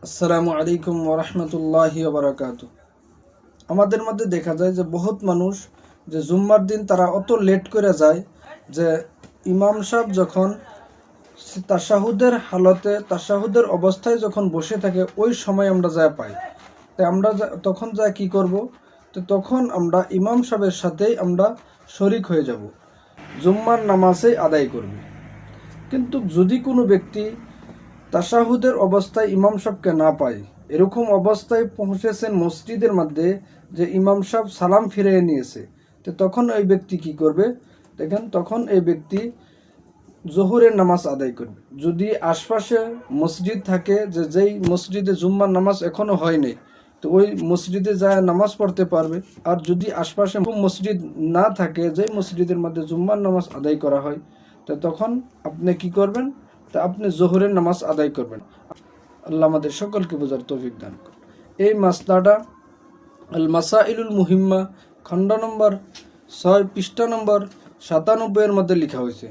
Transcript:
আসসালামু আলাইকুম ওরহমতুল্লাহি ওবরাকাতু। আমাদের মধ্যে দেখা যায় যে বহুত মানুষ যে জুম্মার দিন তারা অত লেট করে যায় যে ইমাম সাহেব যখন তাশাহুদের হালতে তাশাহুদের অবস্থায় যখন বসে থাকে ওই সময় আমরা যা পাই, তাই আমরা তখন যা কি করব, তো তখন আমরা ইমাম সাহেবের সাথেই আমরা শরিক হয়ে যাব, জুম্মার নামাজেই আদায় করব। কিন্তু যদি কোনো ব্যক্তি তাশাহুদের অবস্থায় ইমাম সাহেবকে না পায়, এরকম অবস্থায় পৌঁছেছেন মসজিদের মধ্যে যে ইমাম সাহেব সালাম ফিরিয়ে নিয়েছে, তো তখন ওই ব্যক্তি কি করবে? দেখেন, তখন এই ব্যক্তি জোহরের নামাজ আদায় করবে। যদি আশপাশে মসজিদ থাকে, যে যেই মসজিদে জুম্মার নামাজ এখনো হয়নি, তো ওই মসজিদে যায় নামাজ পড়তে পারবে। আর যদি আশপাশে মসজিদ না থাকে, যেই মসজিদের মধ্যে জুম্মার নামাজ আদায় করা হয়, তো তখন আপনি কি করবেন? তা আপনি জোহরের নামাজ আদায় করবেন। আল্লাহ আমাদের সকলকে বোঝার তৌফিক দান করুন। এই মাসলাটা আল মাসাইলুল মুহিম্মা খণ্ড নম্বর 6 পৃষ্ঠা নম্বর 97 এর মধ্যে লেখা হয়েছে।